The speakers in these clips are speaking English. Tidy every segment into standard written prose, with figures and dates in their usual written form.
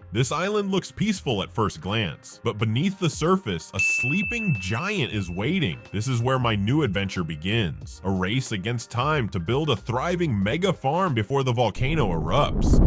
This island looks peaceful at first glance, but beneath the surface, a sleeping giant is waiting. This is where my new adventure begins, a race against time to build a thriving mega farm before the volcano erupts.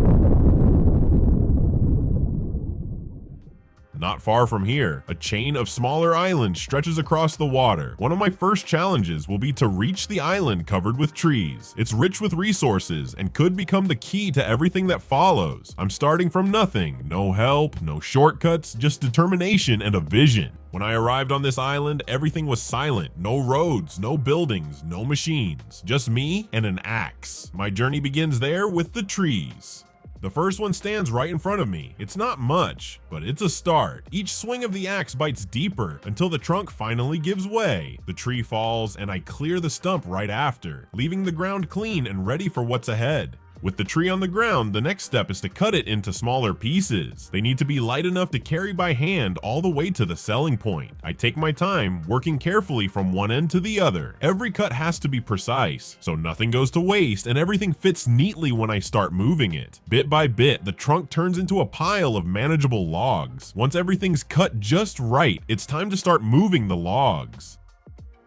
Not far from here, a chain of smaller islands stretches across the water. One of my first challenges will be to reach the island covered with trees. It's rich with resources and could become the key to everything that follows. I'm starting from nothing, no help, no shortcuts, just determination and a vision. When I arrived on this island, everything was silent. No roads, no buildings, no machines. Just me and an axe. My journey begins there with the trees. The first one stands right in front of me. It's not much, but it's a start. Each swing of the axe bites deeper until the trunk finally gives way. The tree falls and I clear the stump right after, leaving the ground clean and ready for what's ahead. With the tree on the ground, the next step is to cut it into smaller pieces. They need to be light enough to carry by hand all the way to the selling point. I take my time, working carefully from one end to the other. Every cut has to be precise, so nothing goes to waste and everything fits neatly when I start moving it. Bit by bit, the trunk turns into a pile of manageable logs. Once everything's cut just right, it's time to start moving the logs.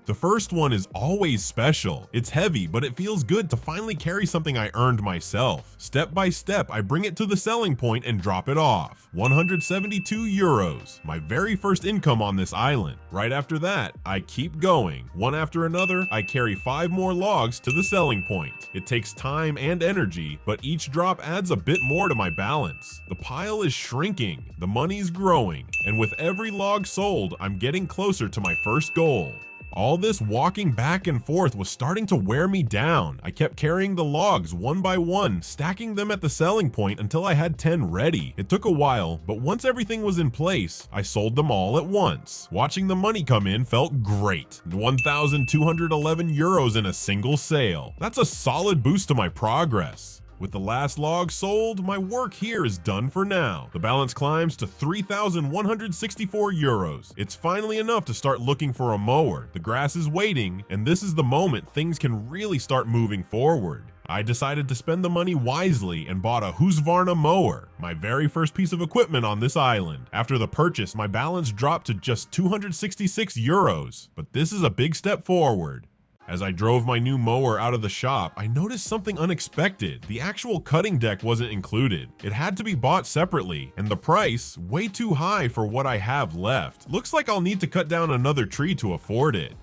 The first one is always special. It's heavy, but it feels good to finally carry something I earned myself. Step by step, I bring it to the selling point and drop it off. 172 euros, my very first income on this island. Right after that, I keep going. One after another, I carry 5 more logs to the selling point. It takes time and energy, but each drop adds a bit more to my balance. The pile is shrinking, the money's growing, and with every log sold, I'm getting closer to my first goal. All this walking back and forth was starting to wear me down. I kept carrying the logs one by one, stacking them at the selling point until I had 10 ready. It took a while, but once everything was in place, I sold them all at once. Watching the money come in felt great. 1,211 euros in a single sale. That's a solid boost to my progress. With the last log sold, my work here is done for now. The balance climbs to 3,164 euros. It's finally enough to start looking for a mower. The grass is waiting, and this is the moment things can really start moving forward. I decided to spend the money wisely and bought a Husqvarna mower, my very first piece of equipment on this island. After the purchase, my balance dropped to just 266 euros, but this is a big step forward. As I drove my new mower out of the shop, I noticed something unexpected. The actual cutting deck wasn't included. It had to be bought separately, and the price, way too high for what I have left. Looks like I'll need to cut down another tree to afford it.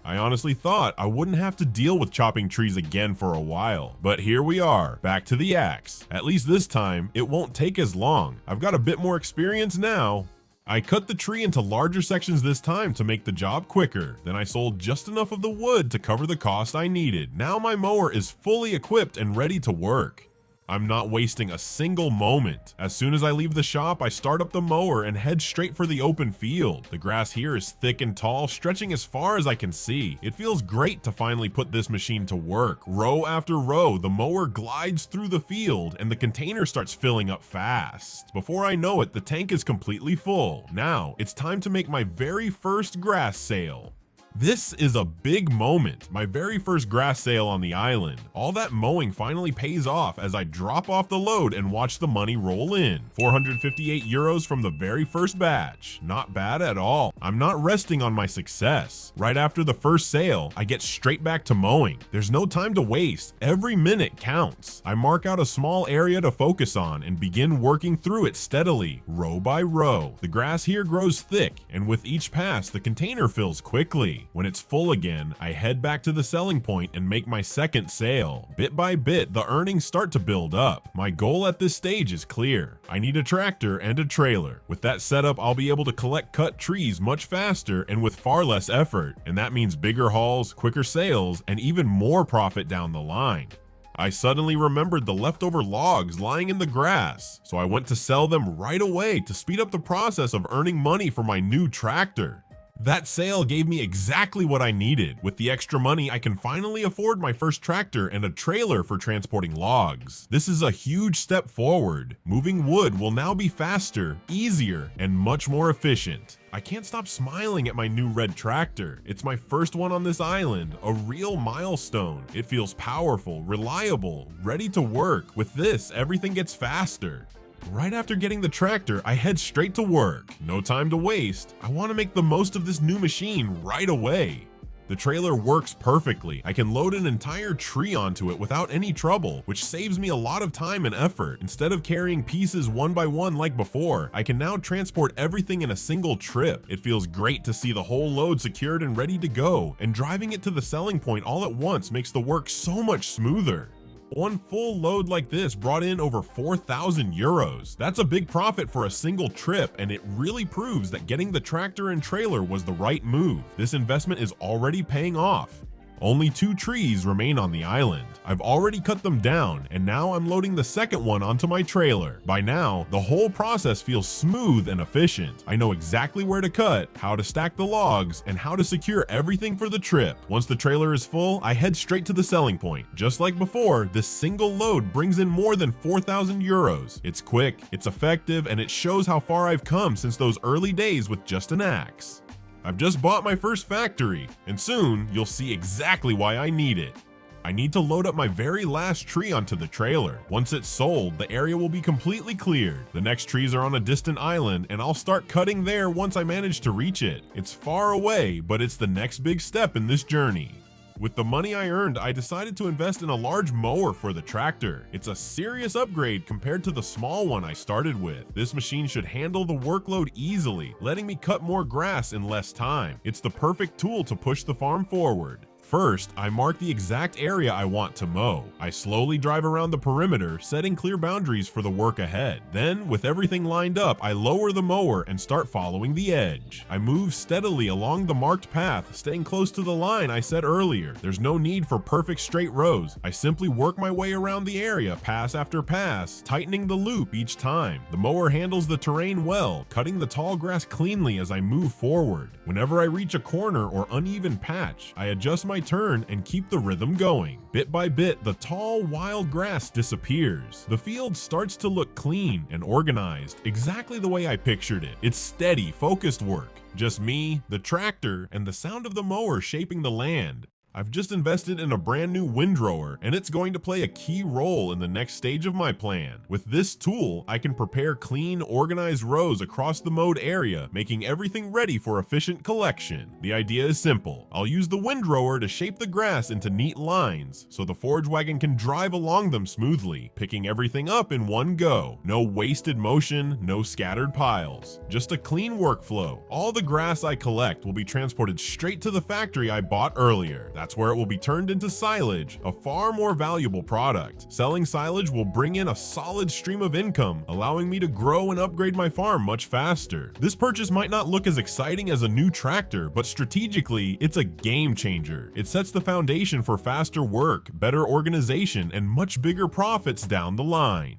I honestly thought I wouldn't have to deal with chopping trees again for a while, but here we are, back to the axe. At least this time, it won't take as long. I've got a bit more experience now. I cut the tree into larger sections this time to make the job quicker. Then I sold just enough of the wood to cover the cost I needed. Now my mower is fully equipped and ready to work. I'm not wasting a single moment. As soon as I leave the shop, I start up the mower and head straight for the open field. The grass here is thick and tall, stretching as far as I can see. It feels great to finally put this machine to work. Row after row, the mower glides through the field and the container starts filling up fast. Before I know it, the tank is completely full. Now, it's time to make my very first grass sale. This is a big moment, my very first grass sale on the island. All that mowing finally pays off as I drop off the load and watch the money roll in. 458 euros from the very first batch. Not bad at all. I'm not resting on my success. Right after the first sale, I get straight back to mowing. There's no time to waste. Every minute counts. I mark out a small area to focus on and begin working through it steadily, row by row. The grass here grows thick, and with each pass, the container fills quickly. When it's full again, I head back to the selling point and make my second sale. Bit by bit, the earnings start to build up. My goal at this stage is clear. I need a tractor and a trailer. With that setup, I'll be able to collect cut trees much faster and with far less effort. And that means bigger hauls, quicker sales, and even more profit down the line. I suddenly remembered the leftover logs lying in the grass, so I went to sell them right away to speed up the process of earning money for my new tractor. That sale gave me exactly what I needed. With the extra money, I can finally afford my first tractor and a trailer for transporting logs. This is a huge step forward. Moving wood will now be faster, easier, and much more efficient. I can't stop smiling at my new red tractor. It's my first one on this island, a real milestone. It feels powerful, reliable, ready to work. With this, everything gets faster. Right after getting the tractor, I head straight to work. No time to waste. I want to make the most of this new machine right away. The trailer works perfectly. I can load an entire tree onto it without any trouble, which saves me a lot of time and effort. Instead of carrying pieces one by one like before, I can now transport everything in a single trip. It feels great to see the whole load secured and ready to go, and driving it to the selling point all at once makes the work so much smoother. One full load like this brought in over 4,000 euros. That's a big profit for a single trip, and it really proves that getting the tractor and trailer was the right move. This investment is already paying off. Only 2 trees remain on the island. I've already cut them down, and now I'm loading the second one onto my trailer. By now, the whole process feels smooth and efficient. I know exactly where to cut, how to stack the logs, and how to secure everything for the trip. Once the trailer is full, I head straight to the selling point. Just like before, this single load brings in more than 4,000 euros. It's quick, it's effective, and it shows how far I've come since those early days with just an axe. I've just bought my first factory, and soon you'll see exactly why I need it. I need to load up my very last tree onto the trailer. Once it's sold, the area will be completely cleared. The next trees are on a distant island, and I'll start cutting there once I manage to reach it. It's far away, but it's the next big step in this journey. With the money I earned, I decided to invest in a large mower for the tractor. It's a serious upgrade compared to the small one I started with. This machine should handle the workload easily, letting me cut more grass in less time. It's the perfect tool to push the farm forward. First, I mark the exact area I want to mow. I slowly drive around the perimeter, setting clear boundaries for the work ahead. Then, with everything lined up, I lower the mower and start following the edge. I move steadily along the marked path, staying close to the line I set earlier. There's no need for perfect straight rows. I simply work my way around the area, pass after pass, tightening the loop each time. The mower handles the terrain well, cutting the tall grass cleanly as I move forward. Whenever I reach a corner or uneven patch, I adjust my turn and keep the rhythm going. Bit by bit, the tall, wild grass disappears. The field starts to look clean and organized, exactly the way I pictured it. It's steady, focused work. Just me, the tractor, and the sound of the mower shaping the land. I've just invested in a brand new windrower, and it's going to play a key role in the next stage of my plan. With this tool, I can prepare clean, organized rows across the mowed area, making everything ready for efficient collection. The idea is simple. I'll use the windrower to shape the grass into neat lines, so the forage wagon can drive along them smoothly, picking everything up in one go. No wasted motion, no scattered piles. Just a clean workflow. All the grass I collect will be transported straight to the factory I bought earlier. That's where it will be turned into silage, a far more valuable product. Selling silage will bring in a solid stream of income, allowing me to grow and upgrade my farm much faster. This purchase might not look as exciting as a new tractor, but strategically, it's a game changer. It sets the foundation for faster work, better organization, and much bigger profits down the line.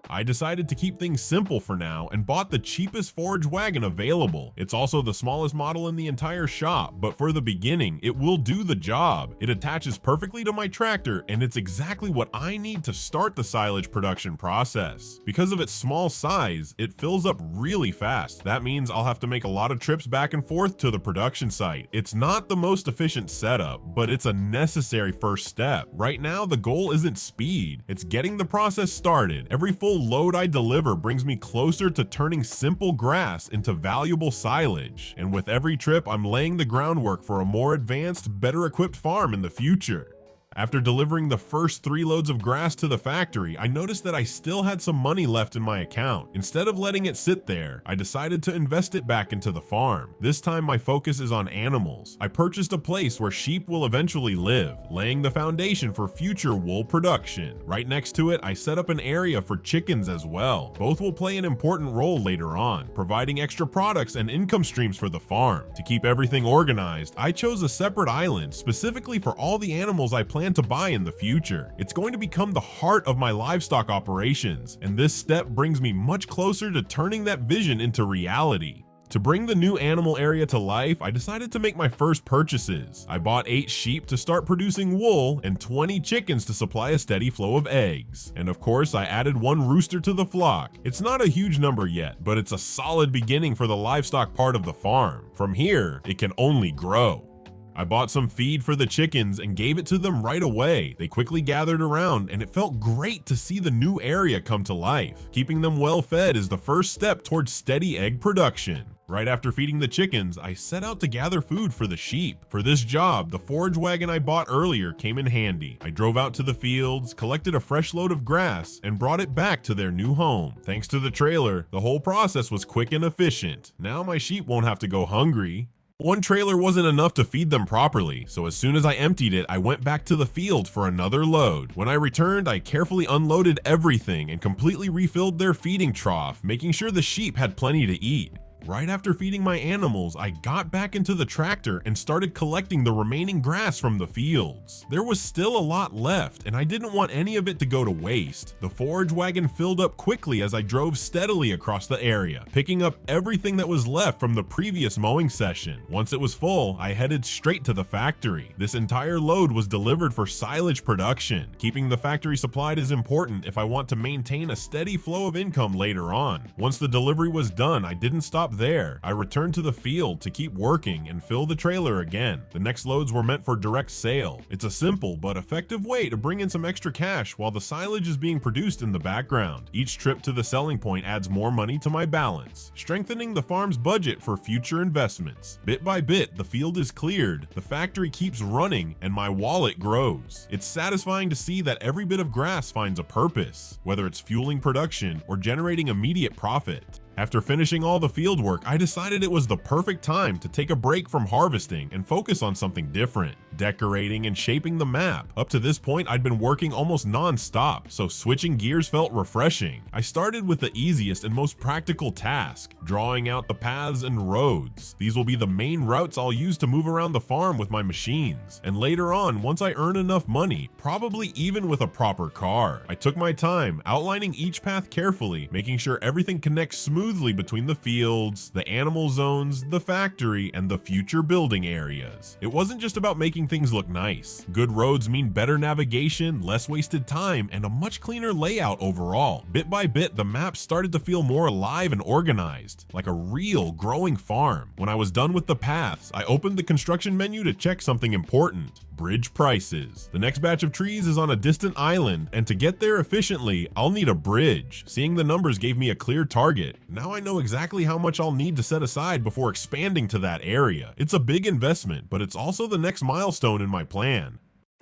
I decided to keep things simple for now and bought the cheapest forage wagon available. It's also the smallest model in the entire shop, but for the beginning, it will do the job. It attaches perfectly to my tractor, and it's exactly what I need to start the silage production process. Because of its small size, it fills up really fast. That means I'll have to make a lot of trips back and forth to the production site. It's not the most efficient setup, but it's a necessary first step. Right now, the goal isn't speed, it's getting the process started. Every full load I deliver brings me closer to turning simple grass into valuable silage. And with every trip, I'm laying the groundwork for a more advanced, better equipped farm in the future. After delivering the first 3 loads of grass to the factory, I noticed that I still had some money left in my account. Instead of letting it sit there, I decided to invest it back into the farm. This time my focus is on animals. I purchased a place where sheep will eventually live, laying the foundation for future wool production. Right next to it, I set up an area for chickens as well. Both will play an important role later on, providing extra products and income streams for the farm. To keep everything organized, I chose a separate island specifically for all the animals I plan to buy in the future. It's going to become the heart of my livestock operations, and this step brings me much closer to turning that vision into reality. To bring the new animal area to life, I decided to make my first purchases. I bought 8 sheep to start producing wool and 20 chickens to supply a steady flow of eggs. And of course, I added 1 rooster to the flock. It's not a huge number yet, but it's a solid beginning for the livestock part of the farm. From here, it can only grow. I bought some feed for the chickens and gave it to them right away. They quickly gathered around, and it felt great to see the new area come to life. Keeping them well fed is the first step towards steady egg production. Right after feeding the chickens, I set out to gather food for the sheep. For this job, the forage wagon I bought earlier came in handy. I drove out to the fields, collected a fresh load of grass, and brought it back to their new home. Thanks to the trailer, the whole process was quick and efficient. Now my sheep won't have to go hungry. One trailer wasn't enough to feed them properly, so as soon as I emptied it, I went back to the field for another load. When I returned, I carefully unloaded everything and completely refilled their feeding trough, making sure the sheep had plenty to eat. Right after feeding my animals, I got back into the tractor and started collecting the remaining grass from the fields. There was still a lot left, and I didn't want any of it to go to waste. The forage wagon filled up quickly as I drove steadily across the area, picking up everything that was left from the previous mowing session. Once it was full, I headed straight to the factory. This entire load was delivered for silage production. Keeping the factory supplied is important if I want to maintain a steady flow of income later on. Once the delivery was done, I didn't stop there. I returned to the field to keep working and fill the trailer again. The next loads were meant for direct sale. It's a simple but effective way to bring in some extra cash while the silage is being produced in the background. Each trip to the selling point adds more money to my balance, strengthening the farm's budget for future investments. Bit by bit, the field is cleared, the factory keeps running, and my wallet grows. It's satisfying to see that every bit of grass finds a purpose, whether it's fueling production or generating immediate profit. After finishing all the field work, I decided it was the perfect time to take a break from harvesting and focus on something different, decorating and shaping the map. Up to this point, I'd been working almost non-stop, so switching gears felt refreshing. I started with the easiest and most practical task, drawing out the paths and roads. These will be the main routes I'll use to move around the farm with my machines. And later on, once I earn enough money, probably even with a proper car, I took my time, outlining each path carefully, making sure everything connects smoothly between the fields, the animal zones, the factory, and the future building areas. It wasn't just about making things look nice. Good roads mean better navigation, less wasted time, and a much cleaner layout overall. Bit by bit, the map started to feel more alive and organized, like a real growing farm. When I was done with the paths, I opened the construction menu to check something important: bridge prices. The next batch of trees is on a distant island, and to get there efficiently, I'll need a bridge. Seeing the numbers gave me a clear target. Now I know exactly how much I'll need to set aside before expanding to that area. It's a big investment, but it's also the next milestone in my plan.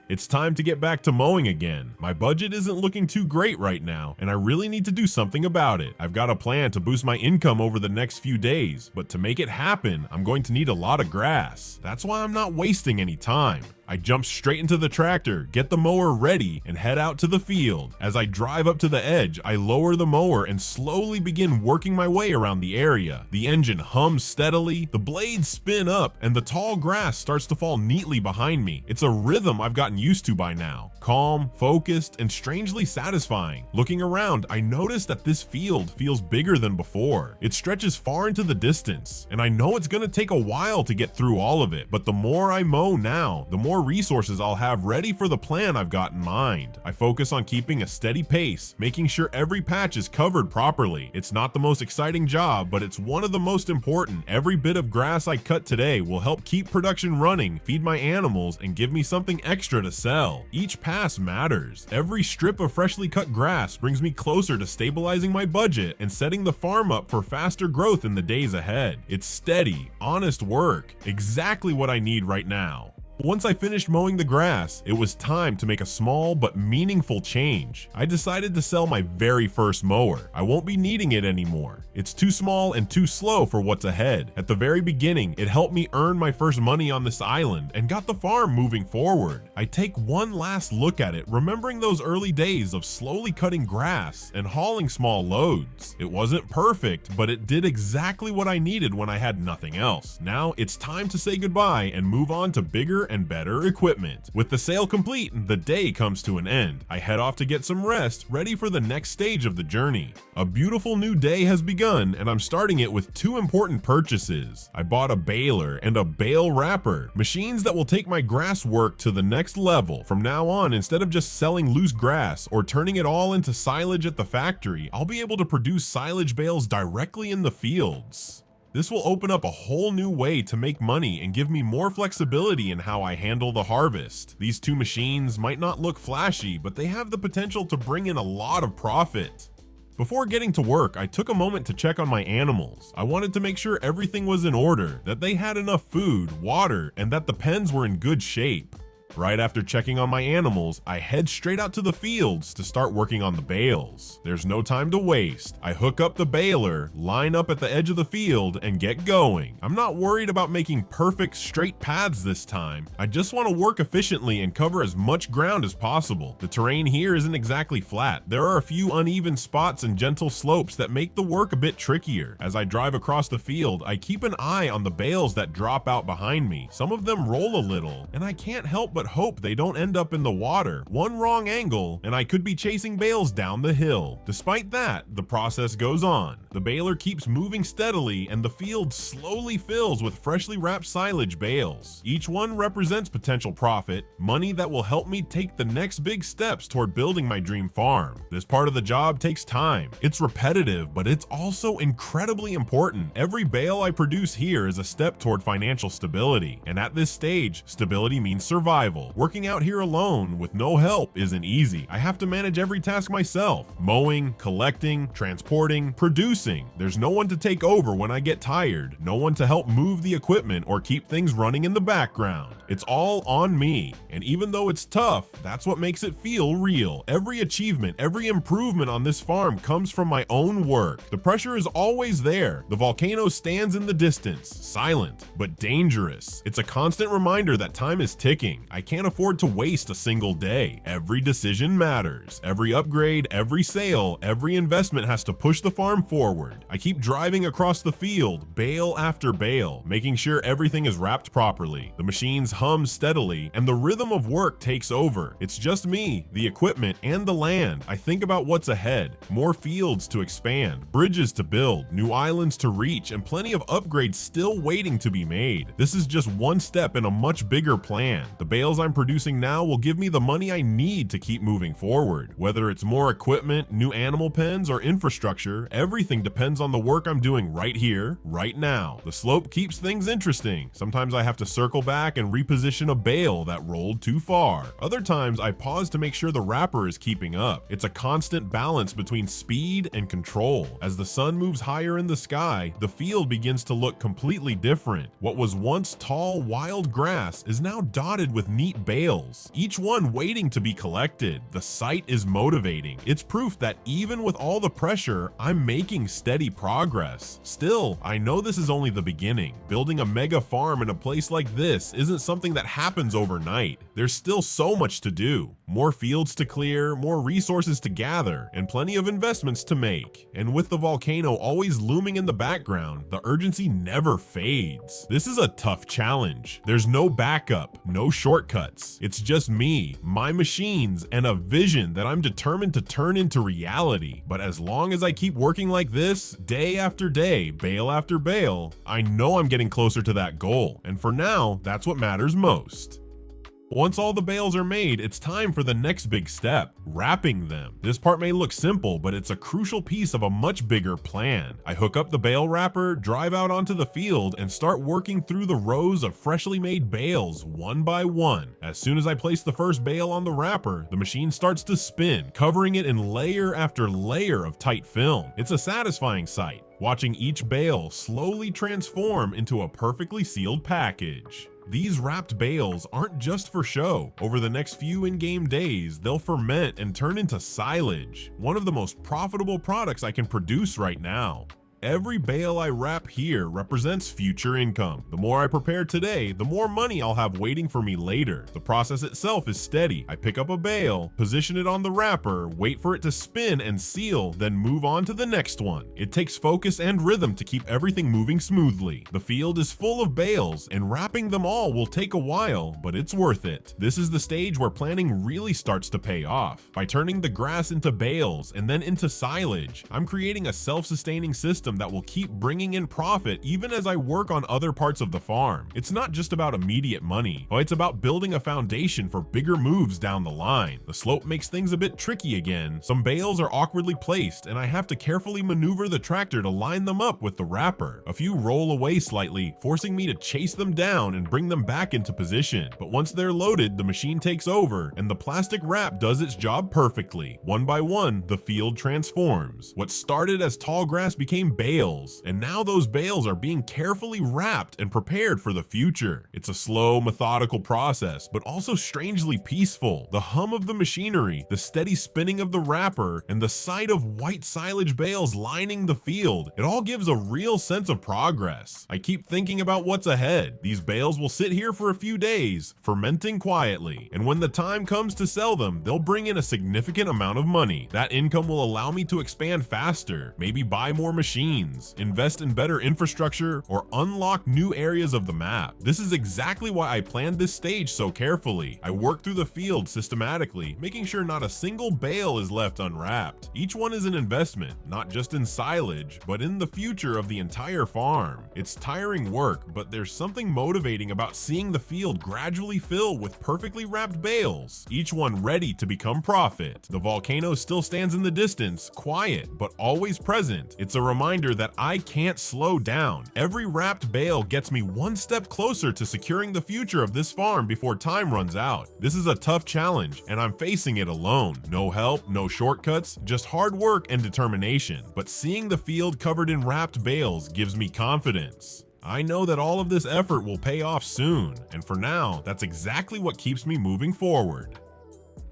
It's time to get back to mowing again. My budget isn't looking too great right now, and I really need to do something about it. I've got a plan to boost my income over the next few days, but to make it happen, I'm going to need a lot of grass. That's why I'm not wasting any time. I jump straight into the tractor, get the mower ready, and head out to the field. As I drive up to the edge, I lower the mower and slowly begin working my way around the area. The engine hums steadily, the blades spin up, and the tall grass starts to fall neatly behind me. It's a rhythm I've gotten used to by now. Calm, focused, and strangely satisfying. Looking around, I notice that this field feels bigger than before. It stretches far into the distance, and I know it's gonna take a while to get through all of it, but the more I mow now, the more resources I'll have ready for the plan I've got in mind. I focus on keeping a steady pace, making sure every patch is covered properly. It's not the most exciting job, but it's one of the most important. Every bit of grass I cut today will help keep production running, feed my animals, and give me something extra to sell. Each pass matters. Every strip of freshly cut grass brings me closer to stabilizing my budget and setting the farm up for faster growth in the days ahead. It's steady, honest work, exactly what I need right now. Once I finished mowing the grass, it was time to make a small but meaningful change. I decided to sell my very first mower. I won't be needing it anymore. It's too small and too slow for what's ahead. At the very beginning, it helped me earn my first money on this island and got the farm moving forward. I take one last look at it, remembering those early days of slowly cutting grass and hauling small loads. It wasn't perfect, but it did exactly what I needed when I had nothing else. Now it's time to say goodbye and move on to bigger and better equipment. With the sale complete, the day comes to an end. I head off to get some rest, ready for the next stage of the journey. A beautiful new day has begun, and I'm starting it with two important purchases. I bought a baler and a bale wrapper, machines that will take my grass work to the next level. From now on, instead of just selling loose grass or turning it all into silage at the factory, I'll be able to produce silage bales directly in the fields. This will open up a whole new way to make money and give me more flexibility in how I handle the harvest. These two machines might not look flashy, but they have the potential to bring in a lot of profit. Before getting to work, I took a moment to check on my animals. I wanted to make sure everything was in order, that they had enough food, water, and that the pens were in good shape. Right after checking on my animals, I head straight out to the fields to start working on the bales. There's no time to waste. I hook up the baler, line up at the edge of the field, and get going. I'm not worried about making perfect straight paths this time. I just want to work efficiently and cover as much ground as possible. The terrain here isn't exactly flat. There are a few uneven spots and gentle slopes that make the work a bit trickier. As I drive across the field, I keep an eye on the bales that drop out behind me. Some of them roll a little, and I can't help but hope they don't end up in the water. One wrong angle, and I could be chasing bales down the hill. Despite that, the process goes on. The baler keeps moving steadily, and the field slowly fills with freshly wrapped silage bales. Each one represents potential profit, money that will help me take the next big steps toward building my dream farm. This part of the job takes time. It's repetitive, but it's also incredibly important. Every bale I produce here is a step toward financial stability, and at this stage, stability means survival. Working out here alone with no help isn't easy. I have to manage every task myself: mowing, collecting, transporting, producing. There's no one to take over when I get tired, no one to help move the equipment or keep things running in the background. It's all on me, and even though it's tough, that's what makes it feel real. Every achievement, every improvement on this farm comes from my own work. The pressure is always there. The volcano stands in the distance, silent but dangerous. It's a constant reminder that time is ticking. I can't afford to waste a single day. Every decision matters. Every upgrade, every sale, every investment has to push the farm forward. I keep driving across the field, bale after bale, making sure everything is wrapped properly. The machines hum steadily, and the rhythm of work takes over. It's just me, the equipment, and the land. I think about what's ahead. More fields to expand, bridges to build, new islands to reach, and plenty of upgrades still waiting to be made. This is just one step in a much bigger plan. The bales I'm producing now will give me the money I need to keep moving forward. Whether it's more equipment, new animal pens, or infrastructure, everything depends on the work I'm doing right here, right now. The slope keeps things interesting. Sometimes I have to circle back and reposition a bale that rolled too far. Other times I pause to make sure the wrapper is keeping up. It's a constant balance between speed and control. As the sun moves higher in the sky, the field begins to look completely different. What was once tall, wild grass is now dotted with neat bales, each one waiting to be collected. The sight is motivating. It's proof that even with all the pressure, I'm making steady progress. Still, I know this is only the beginning. Building a mega farm in a place like this isn't something that happens overnight. There's still so much to do. More fields to clear, more resources to gather, and plenty of investments to make. And with the volcano always looming in the background, the urgency never fades. This is a tough challenge. There's no backup, no shortcuts. It's just me, my machines, and a vision that I'm determined to turn into reality. But as long as I keep working like this, day after day, bale after bale, I know I'm getting closer to that goal. And for now, that's what matters most. Once all the bales are made, it's time for the next big step, wrapping them. This part may look simple, but it's a crucial piece of a much bigger plan. I hook up the bale wrapper, drive out onto the field, and start working through the rows of freshly made bales one by one. As soon as I place the first bale on the wrapper, the machine starts to spin, covering it in layer after layer of tight film. It's a satisfying sight, watching each bale slowly transform into a perfectly sealed package. These wrapped bales aren't just for show. Over the next few in-game days, they'll ferment and turn into silage, one of the most profitable products I can produce right now. Every bale I wrap here represents future income. The more I prepare today, the more money I'll have waiting for me later. The process itself is steady. I pick up a bale, position it on the wrapper, wait for it to spin and seal, then move on to the next one. It takes focus and rhythm to keep everything moving smoothly. The field is full of bales, and wrapping them all will take a while, but it's worth it. This is the stage where planning really starts to pay off. By turning the grass into bales and then into silage, I'm creating a self-sustaining system system that will keep bringing in profit even as I work on other parts of the farm. It's not just about immediate money, but it's about building a foundation for bigger moves down the line. The slope makes things a bit tricky again. Some bales are awkwardly placed, and I have to carefully maneuver the tractor to line them up with the wrapper. A few roll away slightly, forcing me to chase them down and bring them back into position. But once they're loaded, the machine takes over, and the plastic wrap does its job perfectly. One by one, the field transforms. What started as tall grass became bales, and now those bales are being carefully wrapped and prepared for the future. It's a slow, methodical process, but also strangely peaceful. The hum of the machinery, the steady spinning of the wrapper, and the sight of white silage bales lining the field, it all gives a real sense of progress. I keep thinking about what's ahead. These bales will sit here for a few days, fermenting quietly, and when the time comes to sell them, they'll bring in a significant amount of money. That income will allow me to expand faster, maybe buy more machines, invest in better infrastructure, or unlock new areas of the map. This is exactly why I planned this stage so carefully. I work through the field systematically, making sure not a single bale is left unwrapped. Each one is an investment, not just in silage, but in the future of the entire farm. It's tiring work, but there's something motivating about seeing the field gradually fill with perfectly wrapped bales, each one ready to become profit. The volcano still stands in the distance, quiet, but always present. It's a reminder that I can't slow down. Every wrapped bale gets me one step closer to securing the future of this farm before time runs out. This is a tough challenge, and I'm facing it alone. No help, no shortcuts, just hard work and determination. But seeing the field covered in wrapped bales gives me confidence. I know that all of this effort will pay off soon, and for now, that's exactly what keeps me moving forward.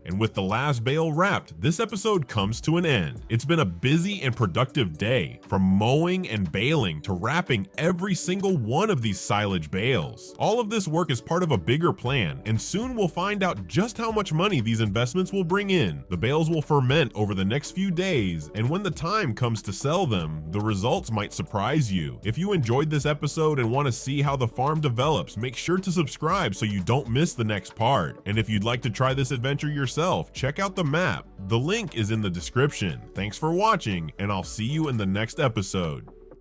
And with the last bale wrapped, this episode comes to an end. It's been a busy and productive day, from mowing and baling to wrapping every single one of these silage bales. All of this work is part of a bigger plan, and soon we'll find out just how much money these investments will bring in. The bales will ferment over the next few days, and when the time comes to sell them, the results might surprise you. If you enjoyed this episode and want to see how the farm develops, make sure to subscribe so you don't miss the next part. And if you'd like to try this adventure yourself, check out the map. The link is in the description. Thanks for watching, and I'll see you in the next episode.